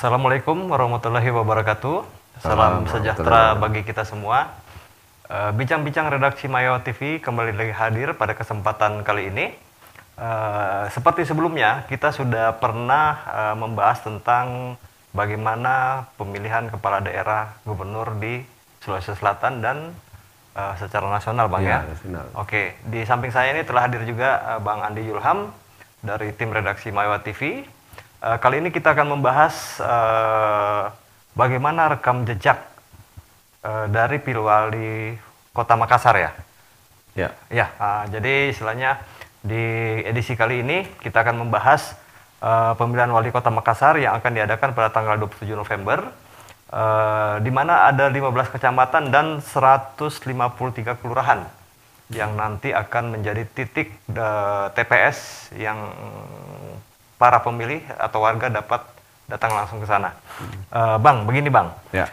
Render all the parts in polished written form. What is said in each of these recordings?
Assalamualaikum warahmatullahi wabarakatuh. Salam Salam warahmatullahi sejahtera wabarakatuh. bagi kita semua. Bincang-bincang redaksi Mayawa TV kembali lagi hadir pada kesempatan kali ini. Seperti sebelumnya, kita sudah pernah membahas tentang bagaimana pemilihan kepala daerah gubernur di Sulawesi Selatan dan secara nasional, Bang ya. Nasional. Oke, di samping saya ini telah hadir juga Bang Andi Yulham dari tim redaksi Mayawa TV. Kali ini kita akan membahas bagaimana rekam jejak dari Pilwali Kota Makassar ya. Ya. Ya, jadi istilahnya di edisi kali ini kita akan membahas pemilihan wali kota Makassar yang akan diadakan pada tanggal 27 November, di mana ada 15 kecamatan dan 153 kelurahan yang nanti akan menjadi titik TPS yang para pemilih atau warga dapat datang langsung ke sana. Bang, begini Bang, Ya.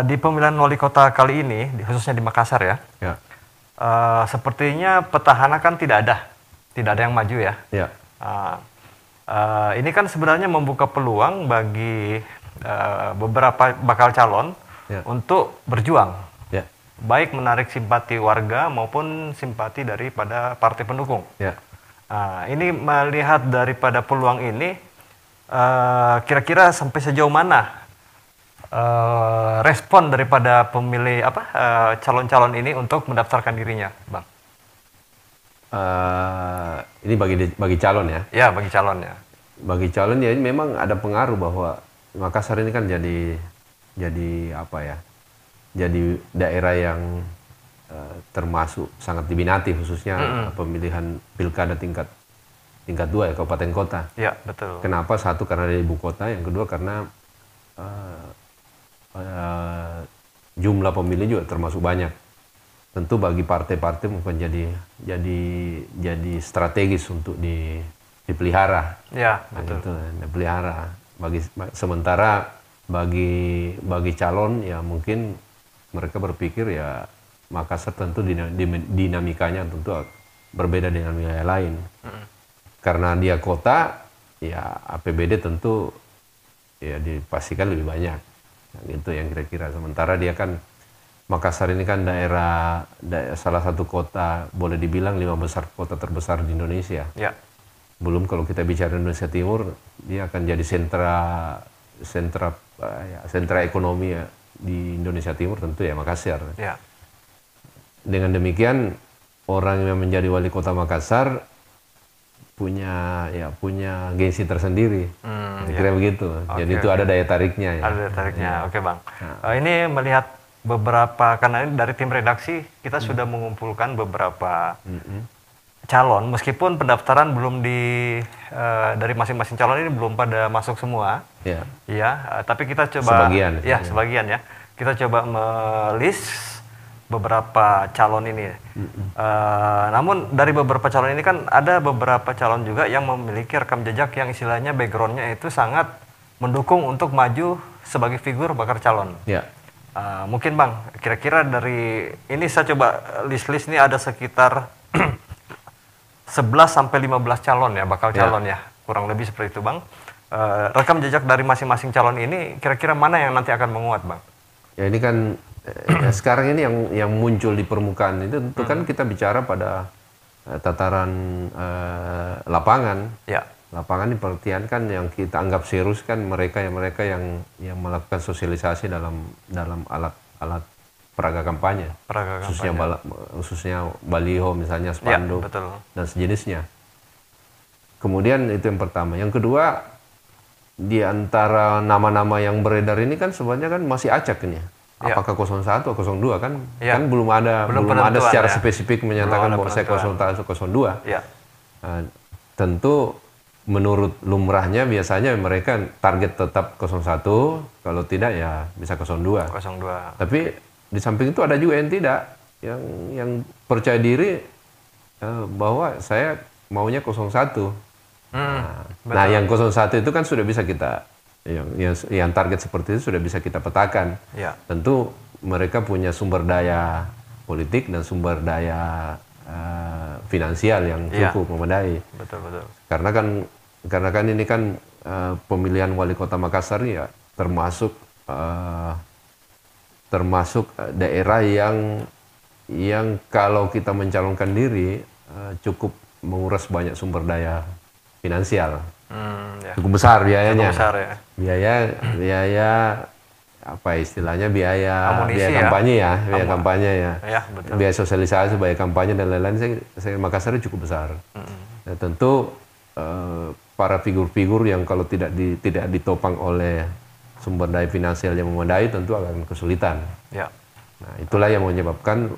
di pemilihan wali kota kali ini, khususnya di Makassar ya, Ya. sepertinya petahana kan tidak ada yang maju ya. Ya. Ini kan sebenarnya membuka peluang bagi beberapa bakal calon Ya. untuk berjuang, Ya. baik menarik simpati warga maupun simpati daripada partai pendukung. Ya. Ini melihat daripada peluang ini, kira-kira sampai sejauh mana respon daripada pemilih calon-calon ini untuk mendaftarkan dirinya, Bang? Ini bagi calon ya. Ya, bagi calonnya. Bagi calon ya ini memang ada pengaruh bahwa Makassar ini kan jadi apa ya? Jadi daerah yang termasuk sangat diminati, khususnya pemilihan pilkada tingkat 2 ya, kabupaten kota. Ya, betul. Kenapa? Satu, karena dari ibu kota. Yang kedua, karena jumlah pemilih juga termasuk banyak. Tentu bagi partai-partai mungkin jadi strategis untuk dipelihara. Ya, betul. Gitu, dipelihara. Sementara bagi calon ya mungkin mereka berpikir ya Makassar tentu dinamikanya tentu berbeda dengan wilayah lain. Karena dia kota, ya APBD tentu ya dipastikan lebih banyak. Gitu yang kira-kira. Sementara dia kan Makassar ini kan daerah salah satu kota, boleh dibilang 5 kota terbesar di Indonesia. Ya. Belum kalau kita bicara Indonesia Timur, dia akan jadi sentra ekonomi ya, di Indonesia Timur tentu ya Makassar. Ya. Dengan demikian orang yang menjadi wali kota Makassar punya gengsi tersendiri, kira begitu. Jadi itu ada daya tariknya ya. Ada daya tariknya, oke Bang. Ini melihat beberapa, karena ini dari tim redaksi kita sudah mengumpulkan beberapa calon, meskipun pendaftaran belum dari masing-masing calon ini belum pada masuk semua. Ya. Ya, tapi kita coba Sebagian. Ya, sebagian ya. Kita coba melist beberapa calon ini. Namun dari beberapa calon ini kan ada beberapa calon juga yang memiliki rekam jejak yang istilahnya backgroundnya itu sangat mendukung untuk maju sebagai figur bakal calon. Ya. Mungkin Bang, kira-kira dari ini saya coba list-list ini ada sekitar 11 sampai 15 calon ya, bakal calon ya. Kurang lebih seperti itu Bang. Rekam jejak dari masing-masing calon ini kira-kira mana yang nanti akan menguat Bang? Ya ini kan ya sekarang ini yang muncul di permukaan itu tentu kan kita bicara pada tataran lapangan. Ya. Lapangan ini pengertian kan yang kita anggap serius kan mereka yang melakukan sosialisasi dalam alat peraga kampanye. Khususnya baliho misalnya, spanduk dan sejenisnya. Kemudian itu yang pertama. Yang kedua, di antara nama-nama yang beredar ini kan sebenarnya kan masih acak ini. Apakah 01 atau 02 kan? Kan belum ada secara spesifik menyatakan bahwa saya 01 atau 02. Ya. Tentu menurut lumrahnya biasanya mereka target tetap 01, kalau tidak ya bisa 02. Tapi di samping itu ada juga yang tidak, yang percaya diri bahwa saya maunya 01. Nah, yang 01 itu kan sudah bisa kita, yang target seperti itu sudah bisa kita petakan. Ya. Tentu mereka punya sumber daya politik dan sumber daya finansial yang cukup memadai. Betul. Karena kan ini kan pemilihan wali kota Makassar ya termasuk daerah yang kalau kita mencalonkan diri cukup menguras banyak sumber daya finansial. Ya. Cukup besar biayanya. Cukup besar, ya. Biaya apa istilahnya, biaya kampanye ya, kampanye ya. Ya, betul. Biaya sosialisasi, biaya kampanye dan lain-lain, saya Makassar cukup besar. Nah, tentu para figur-figur yang kalau tidak ditopang oleh sumber daya finansial yang memadai tentu akan kesulitan. Ya. Nah, itulah yang menyebabkan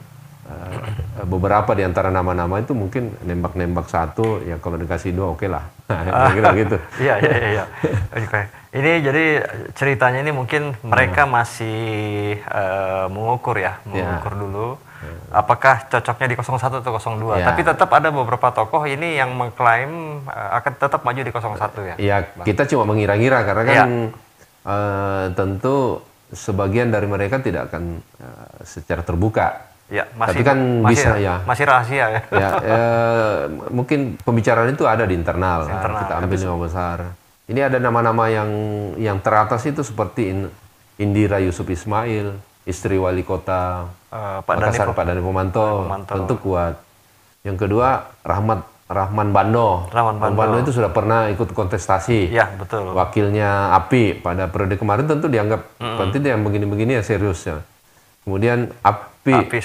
beberapa di antara nama-nama itu mungkin nembak-nembak satu, ya kalau dikasih dua oke lah. Kira-kira gitu. Iya. Oke. Ini jadi ceritanya ini mungkin mereka masih mengukur dulu. Apakah cocoknya di 01 atau 02. Ya. Tapi tetap ada beberapa tokoh ini yang mengklaim akan tetap maju di 01 ya. Iya, kita cuma mengira-ngira karena kan tentu sebagian dari mereka tidak akan secara terbuka. Ya, tapi kan bisa ya. Masih rahasia ya. Mungkin pembicaraan itu ada di internal. Kita ambil nama besar. Ini ada nama-nama yang teratas itu seperti Indira Yusuf Ismail, istri wali kota Makassar, Pak Dani Pomanto, tentu kuat. Yang kedua Rahman Bando. Rahman Bando itu sudah pernah ikut kontestasi. Ya, betul. Wakilnya API pada periode kemarin tentu dianggap penting yang begini-begini ya seriusnya. Kemudian API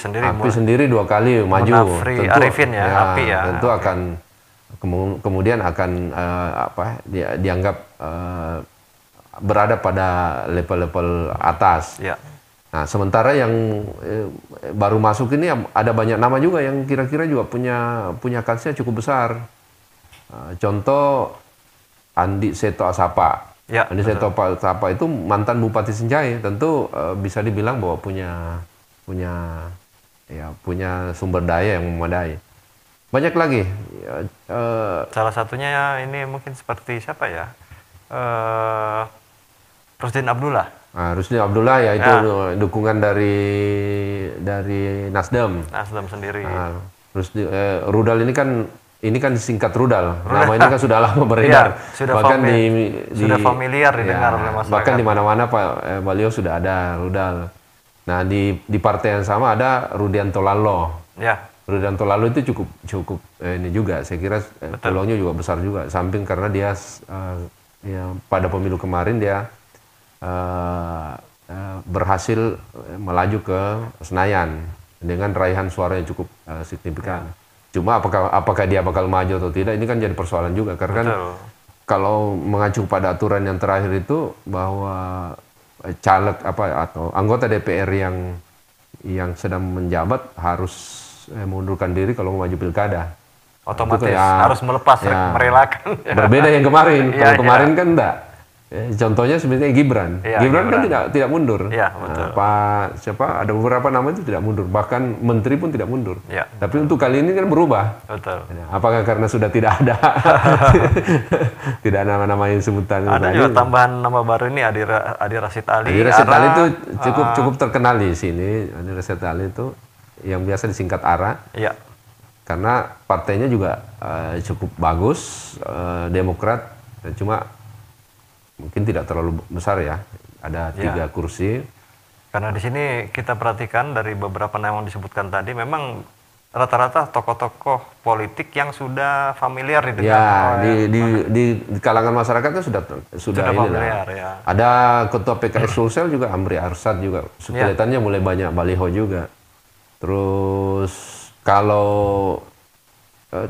sendiri 2 kali maju. Tentu Arifin API ya. Tentu akan kemudian akan dianggap berada pada level-level atas. Ya. Nah, sementara yang baru masuk ini ada banyak nama juga yang kira-kira juga punya kansnya cukup besar. Contoh Andi Seto Asapa. Ya, Andi Seto Asapa itu mantan Bupati Senjai, tentu bisa dibilang bahwa punya sumber daya yang memadai. Banyak lagi. Salah satunya ini mungkin seperti siapa ya? Rusdin Abdullah. Nah, Rusdin Abdullah ya itu dukungan dari Nasdem. Nasdem sendiri. Nah, Rudal ini kan singkat Rudal. Nama ini kan sudah lama beredar. Bahkan sudah familiar didengar oleh masyarakat. Bahkan di mana-mana Pak beliau sudah ada Rudal. Nah, di partai yang sama ada Rudianto Lalo. Ya. Rudianto Lalo itu cukup ini juga saya kira peluangnya juga besar juga. Samping karena dia pada pemilu kemarin dia berhasil melaju ke Senayan dengan raihan suara yang cukup signifikan. Cuma apakah dia bakal maju atau tidak ini kan jadi persoalan juga karena kan kalau mengacu pada aturan yang terakhir itu bahwa caleg atau anggota DPR yang sedang menjabat harus mengundurkan diri kalau mau maju pilkada. Otomatis harus melepas, merelakan. Berbeda yang kemarin. Kalau kemarin kan enggak. Contohnya sebenarnya Gibran. Gibran kan tidak mundur. Ya, betul. Ada beberapa nama itu tidak mundur. Bahkan menteri pun tidak mundur. Ya, tapi untuk kali ini kan berubah. Betul. Apakah karena sudah tidak ada tidak nama-nama yang sebutan? Ada juga tambahan nama baru ini Adi Rasyid Ali. Adi Rasyid Ali itu cukup terkenal di sini. Adi Rasyid Ali itu yang biasa disingkat ARA. Iya. Karena partainya juga cukup bagus, Demokrat, cuma mungkin tidak terlalu besar ya, ada 3 kursi. Karena di sini kita perhatikan dari beberapa nama yang disebutkan tadi, memang rata-rata tokoh-tokoh politik yang sudah familiar didengar. Di kalangan masyarakatnya sudah familiar. Ya. Ada ketua PKS Sulsel juga Amri Arsad juga, kelihatannya mulai banyak baliho juga. Terus kalau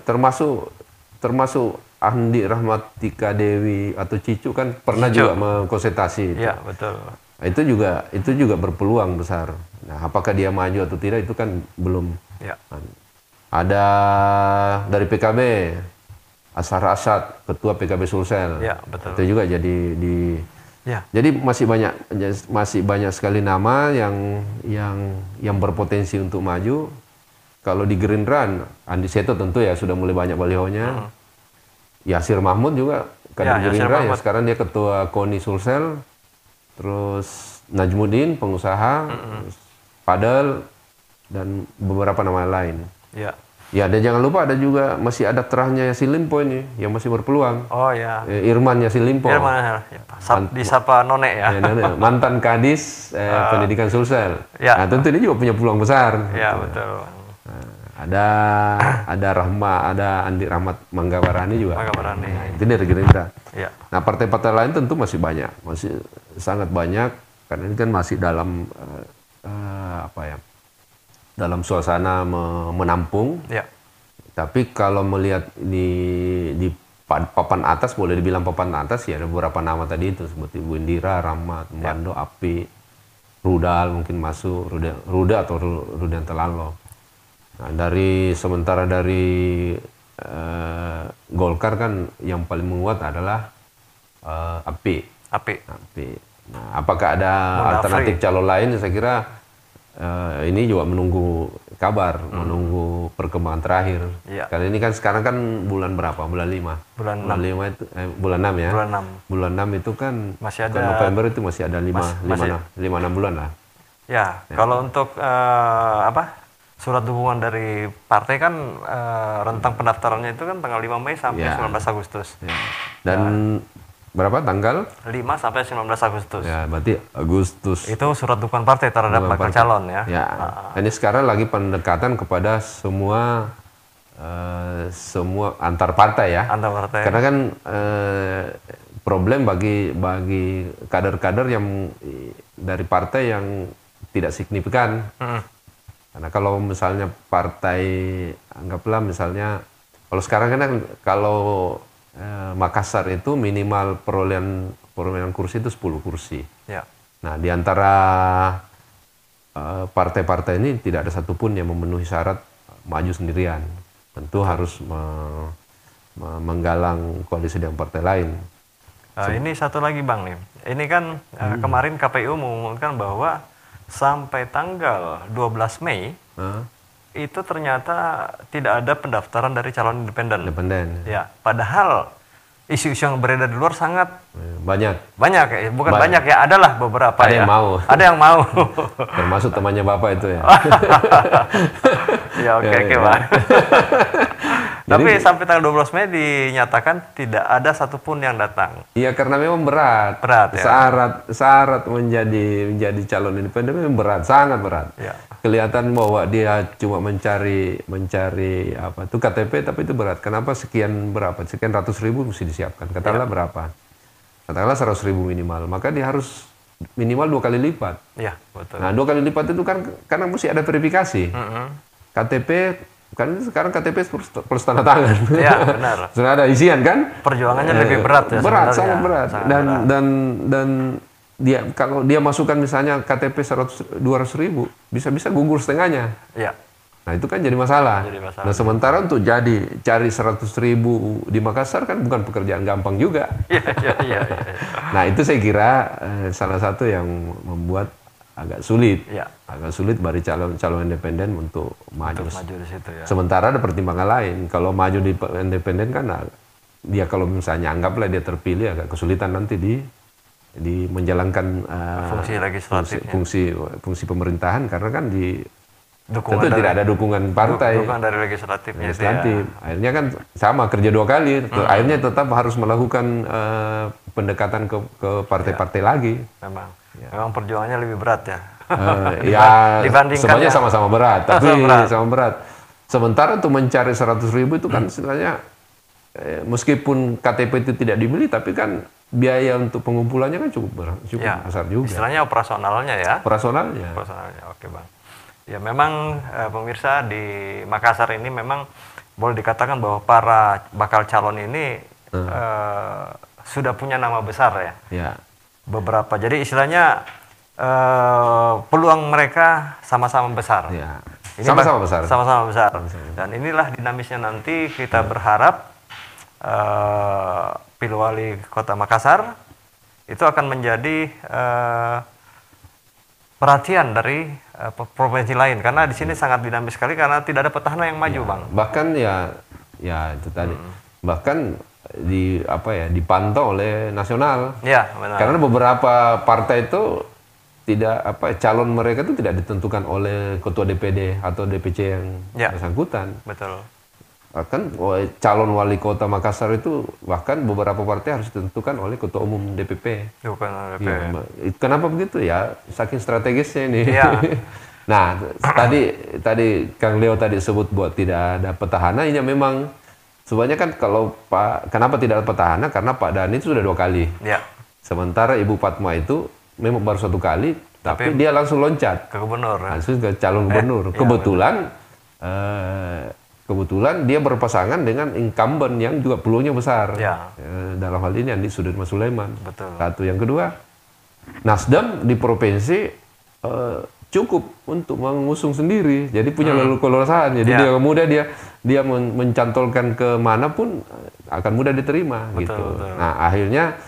termasuk Andi Rahmatika Dewi atau Cicu kan pernah juga mengkonsultasi. Iya, betul. Itu juga berpeluang besar. Nah, apakah dia maju atau tidak itu kan belum. Ya. Ada dari PKB Ashar Asad, ketua PKB Sulsel. Ya, betul. Itu juga jadi masih banyak sekali nama yang berpotensi untuk maju. Kalau di Gerindra Andi Seto tentu ya sudah mulai banyak balihonya. Yasir Mahmud juga kader Gerindra ya, sekarang dia ketua KONI Sulsel. Terus Najmuddin pengusaha, Padel dan beberapa nama lain. Ya. Ya, dan jangan lupa ada juga masih ada terahnya Yassin Limpo ini yang masih berpeluang. Oh ya. Irman Yassin Limpo. Irman, ya. Disapa None ya. Mantan Kadis Pendidikan Sulsel. Ya. Nah, tentu ini juga punya peluang besar. Ya, gitu. betul. Ada Andi Rahmat Manggabarani juga. Manggabarani. Nah, itu dari Gerindra. Ya. Nah, partai-partai lain tentu masih banyak, masih sangat banyak karena ini kan masih dalam dalam suasana menampung. Ya. Tapi kalau melihat di papan atas, boleh dibilang papan atas ya, ada beberapa nama tadi itu seperti Bu Indira, Rahmat, Bando, Api, Rudal mungkin masuk, Ruda atau Rudianto Lalo. Nah, sementara dari Golkar kan yang paling menguat adalah Api. Nah, apakah ada alternatif calon lain? Saya kira ini juga menunggu kabar, menunggu perkembangan terakhir. Ya. Karena ini kan sekarang kan bulan berapa? Bulan 5. Bulan 5 itu bulan 6 ya. Bulan 6. Bulan 6 itu kan masih ada November itu masih ada 5 6 bulan lah. Ya, kalau untuk surat dukungan dari partai kan rentang pendaftarannya itu kan tanggal 5 Mei sampai 19 Agustus. Ya. Dan berapa tanggal? 5 sampai 19 Agustus. Ya, berarti Agustus. Itu surat dukungan partai terhadap bakal calon ya. Ya. Ini sekarang lagi pendekatan kepada semua antar partai ya. Antar partai. Karena kan problem bagi kader-kader yang dari partai yang tidak signifikan. Karena kalau misalnya partai, anggaplah misalnya, kalau sekarang kan kalau Makassar itu minimal perolehan kursi itu 10 kursi. Ya. Nah, di antara partai-partai ini tidak ada satupun yang memenuhi syarat maju sendirian. Tentu harus menggalang koalisi dengan partai lain. Ini satu lagi Bang nih. Ini kan kemarin KPU mengumumkan bahwa sampai tanggal 12 Mei itu ternyata tidak ada pendaftaran dari calon independen. Ya, padahal isu-isu yang beredar di luar sangat banyak ya, bukan banyak ya, adalah beberapa ada yang mau. Ada yang mau. Termasuk temannya Bapak itu ya. Ya, oke, Pak. Tapi sampai tanggal 12 Mei dinyatakan tidak ada satupun yang datang. Iya, karena memang berat. Ya. Syarat menjadi calon independen memang berat, sangat berat. Ya. Kelihatan bahwa dia cuma mencari apa itu KTP, tapi itu berat. Kenapa sekian ratus ribu mesti disiapkan? Katakanlah berapa? Katakanlah 100.000 minimal. Maka dia harus minimal 2 kali lipat. Iya, betul. Nah, 2 kali lipat itu kan karena mesti ada verifikasi. KTP kan sekarang KTP plus tanda tangan. Iya, benar. Sudah ada isian kan? Perjuangannya lebih berat ya. Berat, sangat berat. Dan dia kalau dia masukkan misalnya KTP 200.000, bisa gugur setengahnya. Iya. Nah, itu kan jadi masalah. Nah, sementara untuk cari 100.000 di Makassar kan bukan pekerjaan gampang juga. Iya. Nah, itu saya kira salah satu yang membuat agak sulit. Ya. Agak sulit bagi calon independen untuk maju di situ ya. Sementara ada pertimbangan lain. Kalau maju di independen kan dia kalau misalnya anggaplah dia terpilih agak kesulitan nanti di menjalankan fungsi legislatifnya. Fungsi pemerintahan karena kan tentu tidak ada dukungan partai. Dukungan dari legislatifnya. Legislatif. Akhirnya kan sama kerja 2 kali. Akhirnya tetap harus melakukan pendekatan ke partai-partai lagi. Memang perjuangannya lebih berat ya. Sebenarnya sama-sama berat, tapi sama berat. Sementara untuk mencari 100.000 itu kan sebenarnya meskipun KTP itu tidak dibeli, tapi kan biaya untuk pengumpulannya kan cukup besar juga. Istilahnya operasionalnya ya. Operasionalnya. Oke Bang. Ya memang pemirsa di Makassar ini memang boleh dikatakan bahwa para bakal calon ini sudah punya nama besar ya. Beberapa. Jadi istilahnya peluang mereka sama-sama besar. Ya. Sama-sama besar. Sama-sama besar. Dan inilah dinamisnya nanti kita berharap Pilwali Kota Makassar itu akan menjadi perhatian dari provinsi lain karena di sini sangat dinamis sekali karena tidak ada petahana yang maju, Bang. Bahkan ya itu tadi. Bahkan dipantau oleh nasional. Ya, benar. Karena beberapa partai itu calon mereka itu tidak ditentukan oleh ketua DPD atau DPC yang bersangkutan. Betul. Bahkan calon wali kota Makassar itu bahkan beberapa partai harus ditentukan oleh ketua umum DPP. Bukan DPP. Ya, kenapa begitu ya? Saking strategisnya ini. Ya. Nah, tadi Kang Leo tadi sebut buat tidak ada petahana, ini memang sebenarnya kan kalau kenapa tidak ada petahana? Karena Pak Dhani itu sudah 2 kali. Ya. Sementara Ibu Fatma itu memang baru 1 kali, tapi dia langsung loncat ke gubernur. Langsung ke calon gubernur. Kebetulan dia berpasangan dengan incumbent yang juga peluangnya besar. Ya. Dalam hal ini Andi Sudirman Sulaiman. Betul. Satu. Yang kedua, Nasdem di provinsi cukup untuk mengusung sendiri. Jadi punya lelukosan. Jadi dia mudah dia mencantolkan ke manapun akan mudah diterima. Betul, gitu. Betul. Nah akhirnya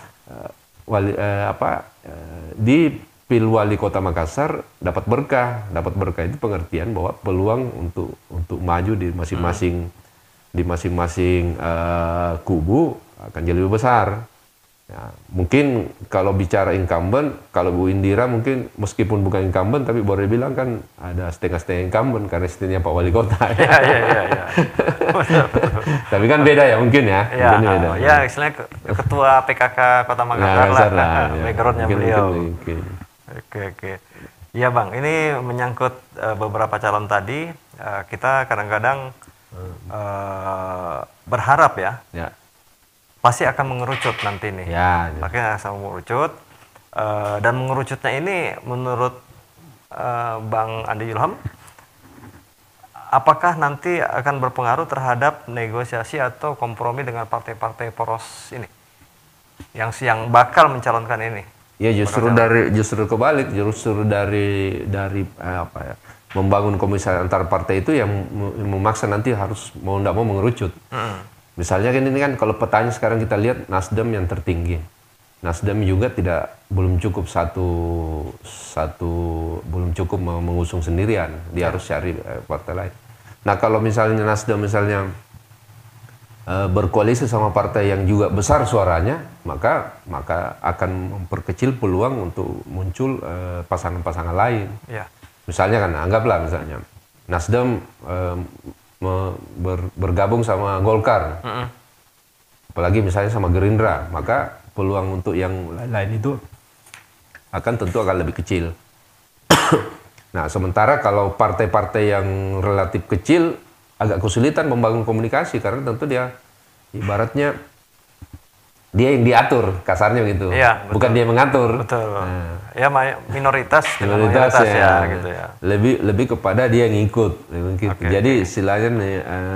di Pilwali Kota Makassar dapat berkah. Dapat berkah itu pengertian bahwa peluang untuk maju di masing-masing kubu akan jadi lebih besar. Ya, mungkin kalau bicara incumbent, kalau Bu Indira mungkin meskipun bukan incumbent tapi boleh bilang kan ada setengah-setengah incumbent karena istrinya Pak Wali Kota. Iya. Tapi kan beda ya mungkin ya. Ya, istilahnya ketua PKK Kota Makassar lah, backgroundnya beliau. Mungkin. Oke. Iya Bang, ini menyangkut beberapa calon tadi, kita kadang-kadang berharap ya. Pasti akan mengerucut nanti nih. Makanya akan mengerucut. Dan mengerucutnya ini menurut Bang Andi Ilham, apakah nanti akan berpengaruh terhadap negosiasi atau kompromi dengan partai-partai poros ini? Yang bakal mencalonkan ini? Ya justru kebalik, justru dari membangun komisari antar partai itu yang memaksa nanti harus mau tidak mau mengerucut. Misalnya kan ini kan kalau petanya sekarang kita lihat Nasdem yang tertinggi. Nasdem juga belum cukup belum cukup mengusung sendirian. Dia harus cari partai lain. Nah kalau misalnya Nasdem berkoalisi sama partai yang juga besar suaranya, maka akan memperkecil peluang untuk muncul pasangan-pasangan lain. Misalnya kan anggaplah misalnya Nasdem bergabung sama Golkar, apalagi misalnya sama Gerindra, maka peluang untuk yang lain itu akan lebih kecil. Nah, sementara kalau partai-partai yang relatif kecil agak kesulitan membangun komunikasi karena tentu dia ibaratnya dia yang diatur, kasarnya gitu. Ya, bukan dia mengatur. Betul. Nah, ya minoritas ya gitu ya. Lebih kepada dia yang ngikut. Okay. Jadi istilahnya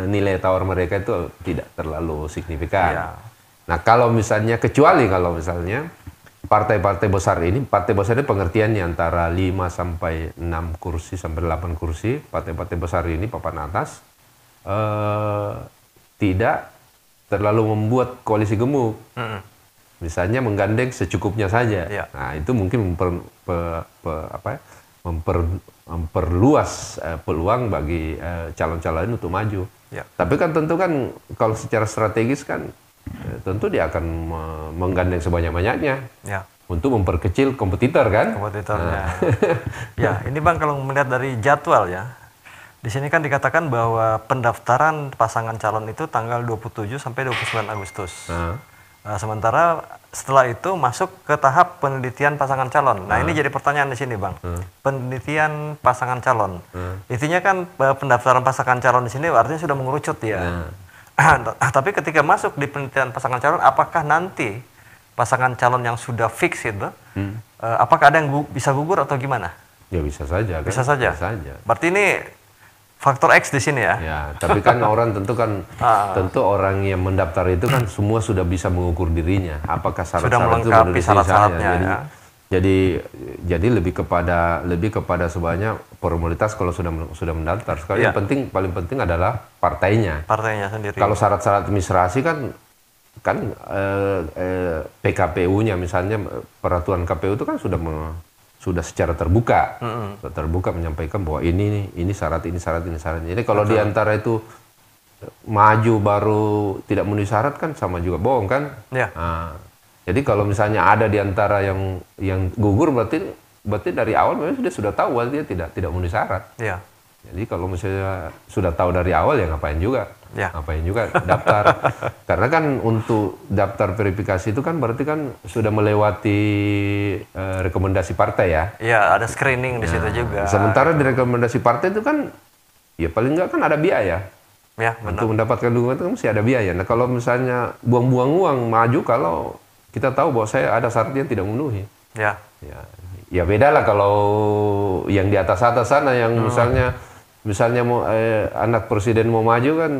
nilai tawar mereka itu tidak terlalu signifikan. Ya. Nah, kalau misalnya partai-partai besar ini pengertiannya antara 5 sampai 6 kursi sampai 8 kursi, partai-partai besar ini papan atas tidak terlalu membuat koalisi gemuk. Misalnya menggandeng secukupnya saja. Ya. Nah, itu mungkin memperluas peluang bagi calon-calon untuk maju. Ya. Tapi kan tentu kan kalau secara strategis kan tentu dia akan menggandeng sebanyak-banyaknya. Ya. Untuk memperkecil kompetitor kan? Kompetitornya. Nah. Ya, ini Bang kalau melihat dari jadwal ya. Di sini kan dikatakan bahwa pendaftaran pasangan calon itu tanggal 27 sampai 29 Agustus. Sementara setelah itu masuk ke tahap penelitian pasangan calon. Nah, ini jadi pertanyaan di sini, Bang. Penelitian pasangan calon. Intinya kan pendaftaran pasangan calon di sini artinya sudah mengerucut ya. Tapi ketika masuk di penelitian pasangan calon, apakah nanti pasangan calon yang sudah fix itu, apakah ada yang bisa gugur atau gimana? Ya bisa saja. Kan? Bisa saja. Berarti ini faktor X di sini ya. Ya, tapi kan orang tentu orang yang mendaftar itu kan semua sudah bisa mengukur dirinya. Apakah syarat-syarat itu melengkapi syarat-syaratnya ya. Jadi lebih kepada sebenarnya formalitas kalau sudah mendaftar. Sekarang yang paling penting adalah partainya. Partainya sendiri. Kalau syarat-syarat administrasi kan PKPU-nya misalnya peraturan KPU itu kan sudah secara terbuka menyampaikan bahwa ini syarat. Jadi kalau di antara itu maju baru tidak memenuhi syarat kan sama juga bohong kan? Ya. Nah, jadi kalau misalnya ada di antara yang gugur berarti berarti dari awal memang sudah tahu bahwa dia tidak memenuhi syarat. Iya. Jadi kalau misalnya sudah tahu dari awal ya ngapain juga daftar. Karena kan untuk daftar verifikasi itu kan berarti kan sudah melewati rekomendasi partai ya. Iya, ada screening di situ juga. Sementara di rekomendasi partai itu kan ya paling nggak kan ada biaya. Ya, benar. Untuk mendapatkan dukungan itu mesti ada biaya. Nah kalau misalnya buang-buang uang maju kalau kita tahu bahwa saya ada syarat yang tidak memenuhi. Ya beda lah kalau yang di atas sana yang misalnya mau anak presiden mau maju kan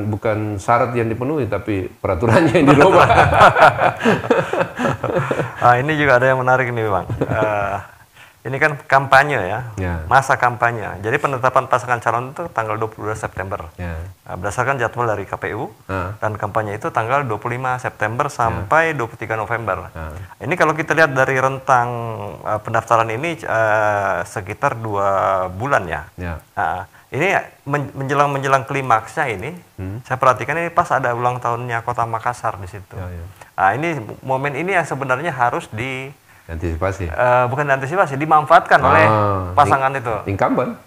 bukan syarat yang dipenuhi tapi peraturannya yang dirubah. Ini juga ada yang menarik nih Bang. Ini kan kampanye ya, masa kampanye. Jadi penetapan pasangan calon itu tanggal 22 September. Berdasarkan jadwal dari KPU, dan kampanye itu tanggal 25 September sampai 23 November. Ini kalau kita lihat dari rentang pendaftaran ini sekitar 2 bulan ya. Ini menjelang klimaksnya ini, saya perhatikan ini pas ada ulang tahunnya Kota Makassar di situ. Ini momen ini yang sebenarnya harus antisipasi. Bukan antisipasi, dimanfaatkan oleh pasangan itu. Incumbent.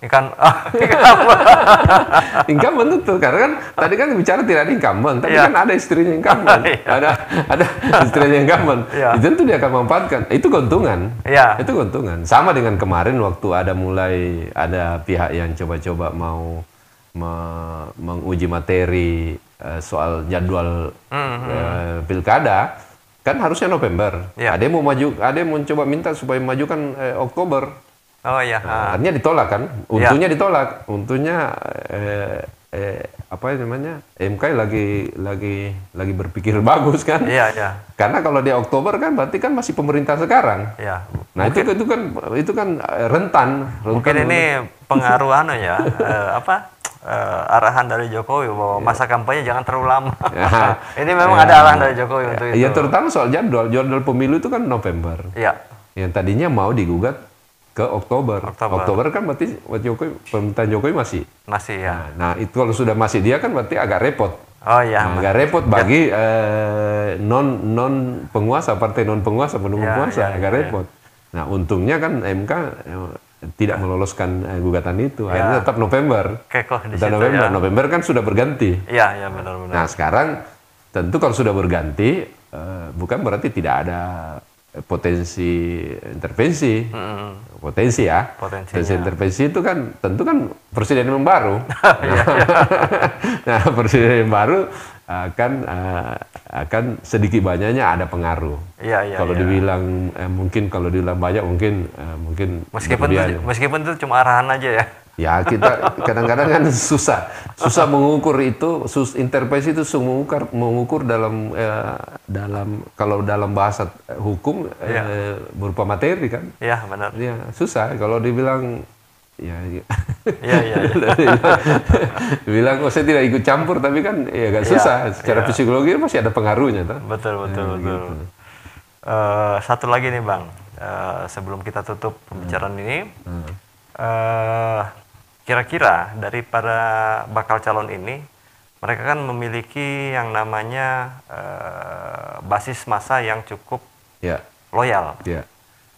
Incumbent itu, karena kan tadi kan bicara tidak ada incumbent, tapi kan ada istrinya incumbent, ada istrinya incumbent. Itu tentu dia akan memanfaatkan. Itu keuntungan. Itu keuntungan. Sama dengan kemarin waktu ada pihak yang coba-coba mau menguji materi soal jadwal pilkada. Kan harusnya November. Ada yang mau maju, ada yang mau coba minta supaya memajukan Oktober. Artinya ditolak kan? Untungnya ditolak. Untungnya apa namanya? MK lagi berpikir bagus kan? Karena kalau di Oktober kan berarti kan masih pemerintah sekarang. Nah, itu kan rentan. Mungkin ini pengaruh arahan dari Jokowi bahwa masa kampanye jangan terlalu lama. Ini memang ada arahan dari Jokowi untuk itu. Ya terutama soal jadwal pemilu itu kan November. Yang tadinya mau digugat ke Oktober. Oktober kan berarti pemerintahan Jokowi masih ya. Nah itu kalau sudah masih dia kan berarti agak repot. Agak repot bagi non penguasa, partai non penguasa, pendukung penguasa, agak repot. Nah untungnya kan MK tidak meloloskan gugatan itu, akhirnya tetap November. November kan sudah berganti. Benar-benar. Nah sekarang tentu kalau sudah berganti, bukan berarti tidak ada potensi intervensi. Potensi intervensi itu kan tentu kan presiden yang baru. Nah presiden yang baru akan sedikit banyaknya ada pengaruh. Kalau dibilang kalau dibilang banyak mungkin meskipun itu cuma arahan aja ya. Ya kita kadang-kadang kan susah mengukur itu, intervensi itu mengukur dalam kalau dalam bahasa hukum berupa materi kan. Benar. Susah kalau dibilang bilang saya tidak ikut campur tapi kan agak susah. Secara psikologi masih ada pengaruhnya toh. Betul. Gitu. Satu lagi nih Bang, sebelum kita tutup pembicaraan ini, kira-kira dari para bakal calon ini, mereka kan memiliki yang namanya basis massa yang cukup loyal.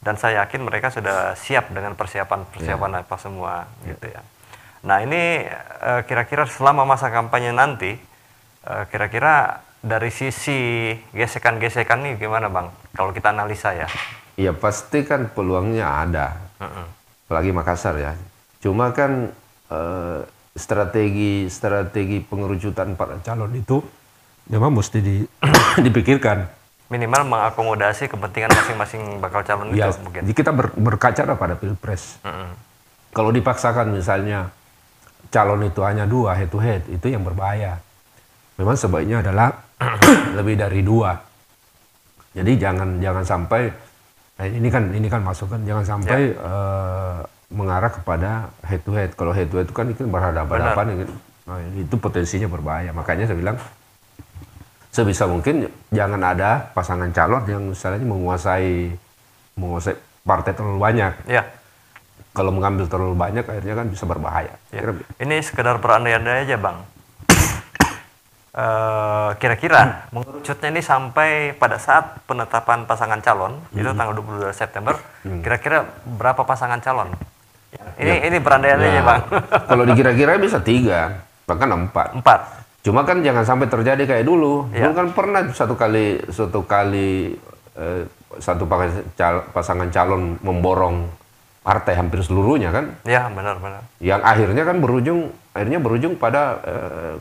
Dan saya yakin mereka sudah siap dengan persiapan apa semua gitu ya. Nah ini kira-kira selama masa kampanye nanti, kira-kira dari sisi gesekan-gesekan ini gimana Bang? Kalau kita analisa ya. Ya pasti kan peluangnya ada, apalagi Makassar ya. Cuma kan strategi pengerucutan para calon itu memang mesti dipikirkan. Minimal mengakomodasi kepentingan masing-masing bakal calon itu mungkin. Jadi kita berkaca pada Pilpres. Kalau dipaksakan misalnya calon itu hanya 2 head to head, itu yang berbahaya. Memang sebaiknya adalah lebih dari 2. Jadi jangan sampai ini kan masukan, jangan sampai mengarah kepada head to head. Kalau head to head itu kan berhadapan-hadapan, itu potensinya berbahaya. Makanya saya bilang sebisa mungkin jangan ada pasangan calon yang misalnya menguasai partai terlalu banyak. Kalau mengambil terlalu banyak akhirnya kan bisa berbahaya. Ini sekedar berandai-andai aja Bang. kira-kira mengerucutnya ini sampai pada saat penetapan pasangan calon itu tanggal 22 September, kira-kira berapa pasangan calon? Ini berandai-andainya Bang. Kalau dikira-kira bisa 3, bahkan 4. Cuma kan jangan sampai terjadi kayak dulu. Dulu kan pernah satu kali satu pasangan calon memborong partai hampir seluruhnya kan? Ya, benar-benar. Yang akhirnya kan berujung pada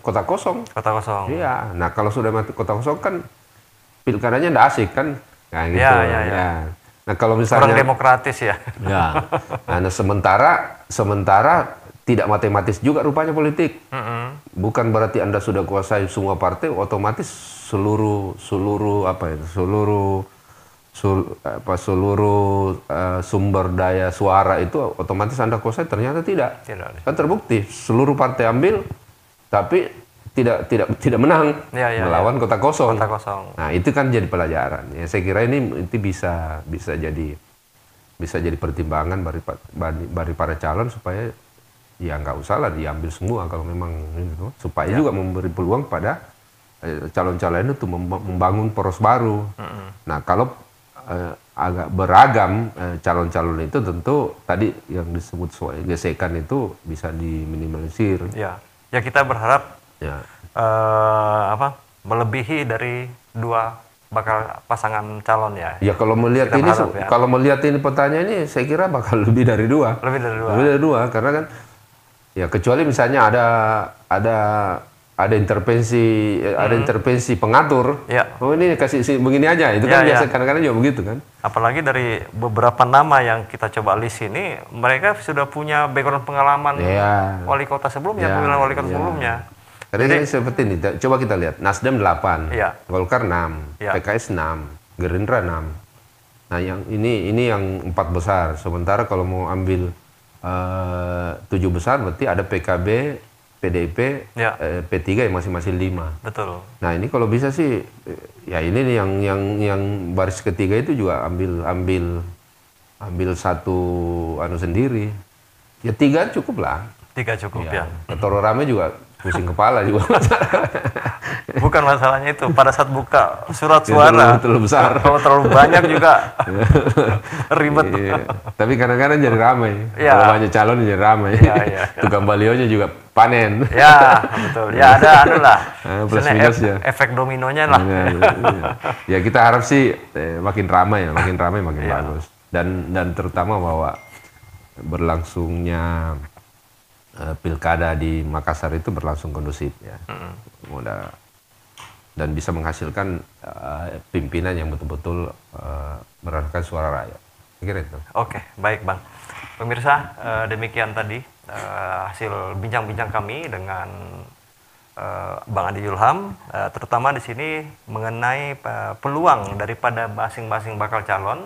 kota kosong. Kota kosong. Iya. Nah kalau sudah mati kota kosong kan pilkadanya nggak asik kan? Nah gitu. Ya. Nah kalau misalnya kurang demokratis ya. Ya. Nah sementara tidak matematis juga rupanya politik. Bukan berarti Anda sudah kuasai semua partai otomatis seluruh sumber daya suara itu otomatis Anda kuasai, ternyata tidak. Kan terbukti seluruh partai ambil tapi tidak menang melawan kota kosong. Nah, itu kan jadi pelajaran. Ya, saya kira itu bisa jadi pertimbangan bagi para calon supaya ya nggak usah lah diambil semua kalau memang itu, supaya juga memberi peluang pada calon-calon itu membangun poros baru. Nah, kalau agak beragam calon-calon itu tentu tadi yang disebut gesekan itu bisa diminimalisir. Ya kita berharap melebihi dari 2 bakal pasangan calon ya. Ya kalau melihat kalau melihat ini pertanyaan ini saya kira bakal lebih dari 2. Lebih dari 2 karena kan ya kecuali misalnya ada intervensi pengatur. Oh ini kasih begini aja, itu kan biasa kadang-kadang juga begitu kan. Apalagi dari beberapa nama yang kita coba list ini, mereka sudah punya background pengalaman wali kota sebelumnya, pemilihan wali kota sebelumnya. Jadi seperti ini, coba kita lihat. Nasdem 8, Golkar 6, PKS 6, Gerindra 6. Nah ini yang 4 besar. Sementara kalau mau ambil 7 besar berarti ada PKB, PDIP, P3 yang masing-masing 5. Betul. Nah ini kalau bisa sih, ya ini nih yang baris ketiga itu juga ambil satu sendiri. Ya 3 cukup lah. 3 cukup ya. Terlalu rame juga pusing kepala juga. Bukan masalahnya itu, pada saat buka surat suara terlalu besar. Kalau terlalu banyak juga ribet. Tapi kadang-kadang jadi ramai. Kalau banyak calon jadi ramai. Tukang balionya juga panen. Ya betul. Ya ada plus minusnya. Efek dominonya lah. Ya kita harap sih makin ramai makin bagus. Dan terutama bahwa berlangsungnya pilkada di Makassar itu berlangsung kondusif ya. Dan bisa menghasilkan pimpinan yang betul-betul merankan suara rakyat. Kira itu. Oke, baik Bang. Pemirsa, demikian tadi hasil bincang-bincang kami dengan Bang Andi Yulham, terutama di sini mengenai peluang daripada masing-masing bakal calon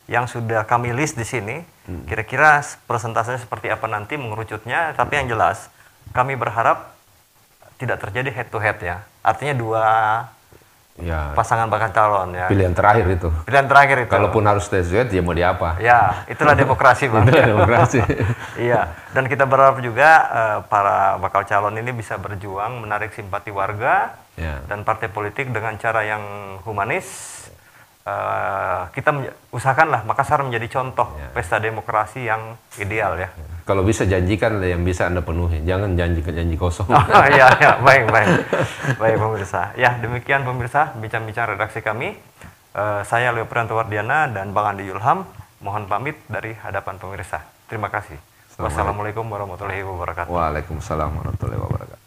yang sudah kami list di sini. Kira-kira persentasenya seperti apa nanti mengerucutnya, tapi yang jelas kami berharap tidak terjadi head to head ya. Artinya 2 pasangan bakal calon ya. Pilihan terakhir itu. Kalaupun harus head to head ya mau diapa. Ya, itulah demokrasi Bang. Itulah demokrasi. Iya, dan kita berharap juga para bakal calon ini bisa berjuang menarik simpati warga dan partai politik dengan cara yang humanis. Kita usahakanlah Makassar menjadi contoh pesta demokrasi yang ideal ya. Kalau bisa janjikan yang bisa Anda penuhi, jangan janji kosong. Baik pemirsa. Ya demikian pemirsa bincang-bincang redaksi kami. Saya Leo Prianto Wardiana dan Bang Andi Yulham mohon pamit dari hadapan pemirsa. Terima kasih. Wassalamualaikum warahmatullahi wabarakatuh. Waalaikumsalam warahmatullahi wabarakatuh.